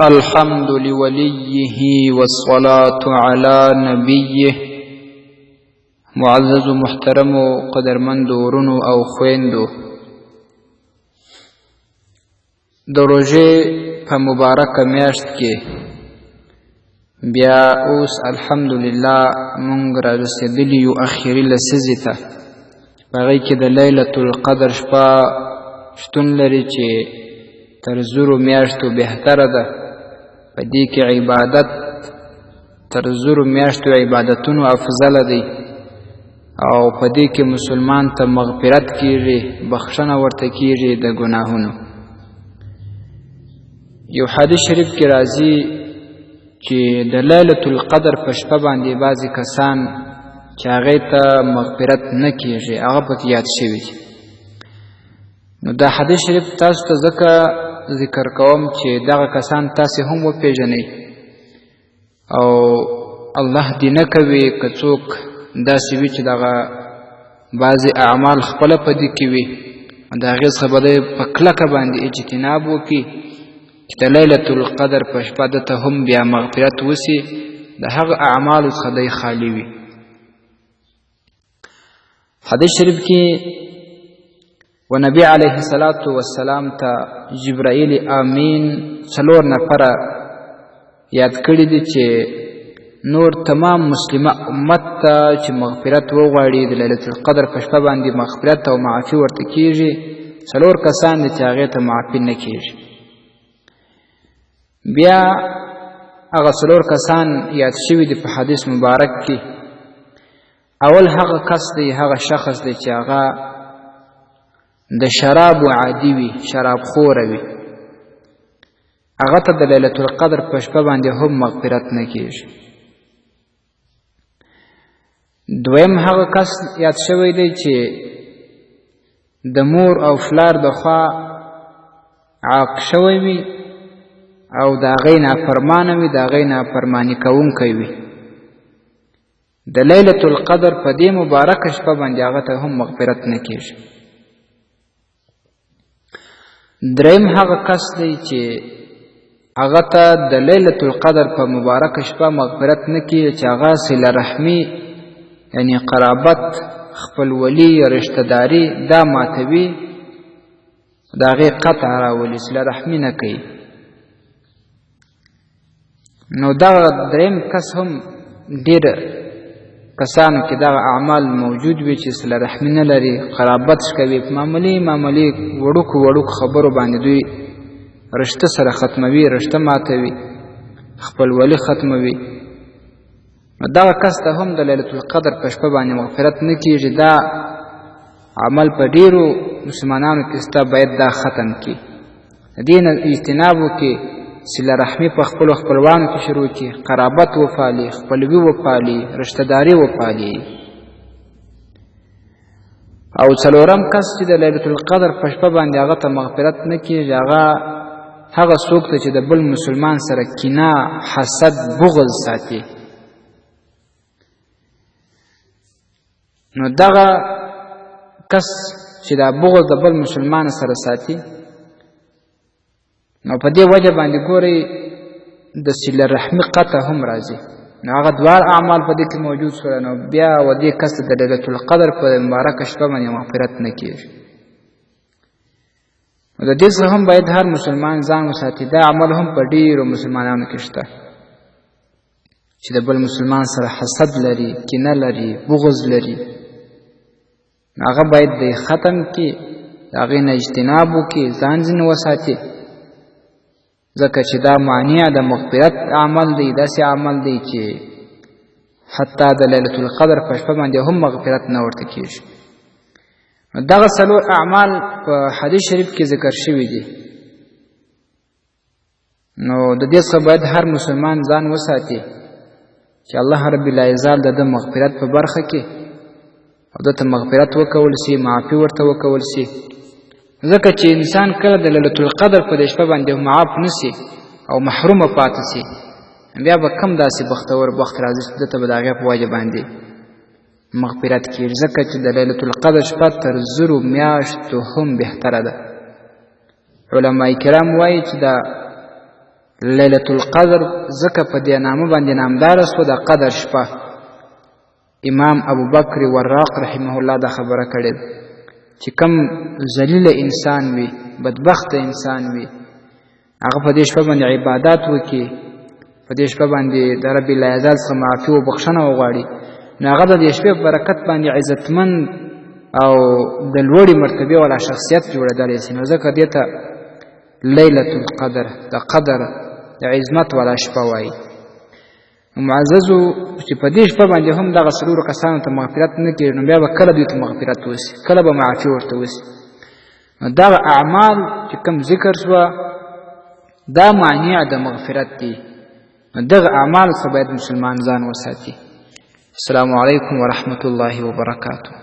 الحمد لوليه والصلاة على نبيه. معزز و محترم و قدرمند ورونو او خويندو، د روژې په مبارکه میاشت کې بیا اوس الحمدلله مونږ را رسېدلي یو اخري لسیزې ته. په هغې کې د لیلة القدر شپه شتون لري چې تر زرو میاشتو بهتره ده. په دې کې عبادت تر زرو میاشتو عبادتونو افضله دی او په دې کې مسلمان ته مغفرت کیږي، بخښنه ورته کیږي د ګناهونو. یو حدیث شریف کې راځي چې د لیلة القدر په شپه باندې بعضې کسان چې هغې ته مغفرت نه کیږي هغه پکې یاد شوي دي. نو دا حدیث شریف تاسو ته ځکه ذکر کوم چې دغه کسان تاسې هم وپېژنئ او الله دې نه کوي که څوک داسې وي چې دغه بعضې اعمال خپله په دې کې وي، د هغې څخه به دی په کلکه باندې اجتناب وکړي چې د لیلة القدر په شپه دته هم بیا مغفرت وسي، د هغه اعمالو څخه دی خالی وي. حدیث شریف کې و نبی علیه الصلاة والسلام ته جبرائیل امین 4 نفره یاد کړي دي چې نور تمام مسلمه امت ته چې مغفرت وغواړي د لیلة القدر په شپه باندې مغفرت او معافي ورته کیږي. 4 کسان دي چې هغې ته معافي نه کیږي. بیا هغه 4 کسان یاد شوي دي په حدیث مبارک کې. اول هغه کس دی، هغه شخص دی چې هغه د شراب عادي وي، شراب خوره وي، هغه ته د لیلة القدر په شپه باندې هم مغفرت نه کیږي. دویم هغه کس یاد شوی دی چې د مور او فلار د خوا عاق شوی وي او د هغې نافرمانه وي، د هغې نافرماني کوونکی وي. د لیلة القدر په دې مبارکه شپه باندې هغه ته هم مغفرت نه کیږي. دریم هغه کس دی چې هغه ته د لیلة القدر په مبارکه شپه مغفرت نه کیږي چې هغه صله رحمي یعنی قرابت، خپلولي، رشته داري دا ماتوي، د هغې قطع راولي، صله رحمي نه کوي. نو دغه دریم کس هم ډېر کسانو کې دغه اعمال موجود وي چې صله رحمي نه لري، قرابت کوي، په معمولي وړوکو خبرو باندې دوی رشته سره ختموي، رشته ماتوي، خپلولي ختموي. نو دغه کس ته هم د لیلة القدر په شپه باندې مغفرت نه کیږي. دا عمل په ډېرو مسلمانانو کې ستا باید دا ختم کړي، د دې نه اجتناب وکړي، صله رحمي په خپلو خپلوانو کې شروع کړي، قرابت وپالي، خپلوي وپالي، رشته داري وپالي. او 4م کس چې د لیلة القدر په شپه باندې هغه ته مغفرت نه کیږي هغه څوک ته چې د بل مسلمان سره کینه، حسد، بغض ساتي. نو دغه کس چې دا بغض د بل مسلمان سره ساتي، نو په دې وجه باندې ګورئ د صله رحمي قطع هم راځي. نو هغه 2 اعمال په دې کې موجود شول، نو بیا و دې کس ته د لیلة القدر په مبارکه شپه باندې مغفرت نه کیږي. نو د دې څخه هم باید هر مسلمان ځان وساتي. دا عمل هم په ډېرو مسلمانانو کې شته چې د بل مسلمان سره حسد لري، کینه لري، بغض لري. هغه باید دی ختم کړي، د هغې نه اجتناب وکړي، ځان ځینې وساتي، ځکه چې دا مانع د مغفرت عمل دی. داسې عمل دی چې حتی د لیلة القدر په شپه باندې هم مغفرت نه ورته کیږي. دغه 4 اعمال په حدیث شریف کې ذکر شوي دي. نو د دې څخه باید هر مسلمان ځان وساتي چې الله رب العزت د مغفرت په برخه کې او دته مغفرت وکول سي، معافي ورته وکول سي. ځکه چې انسان کله د لیلة القدر په شپه باندې معاف نسي او محرومه پاتې سي، بیا به کم داسې بختور بخت راځي چې دته به د هغې په وجه باندې مغفرت کیږي. ځکه چې د لیلة القدر شپه تر 0 میاشتو هم بهتره ده. علماء کرام وایي چې دا لیلة القدر ځکه په دې نامه باندې نامداره سوه د قدر شپه. امام ابو بکر وراق رحمه الله دا خبره کړې چې کم ذلیله انسان وي، بدبخته انسان وي، هغه په دې شپه باندې عبادات وکړي، په دې شپه باندې د رب العزت څخه معافي او بخښنه وغواړي، نو هغه د دې شپې په برکت باندې عزتمند او د لوړې مرتبې والا شخصیت جوړېدلی شي. نو ځکه دې ته لیلة القدر د قدر د عظمت والا شپه وایي. معززو چې په دې شپه باندې هم دغه څلورو کسانو ته مغفرت نه کېږي، نو بیا به کله دوی ته مغفرت وسي، کله به معافي ورته وسي. نو دغه اعمال چې کوم ذکر شوه دا مانع د مغفرت دي. نو دغه اعمال څخه باید مسلمان ځان وساتي. السلام علیکم ورحمة الله وبرکاته.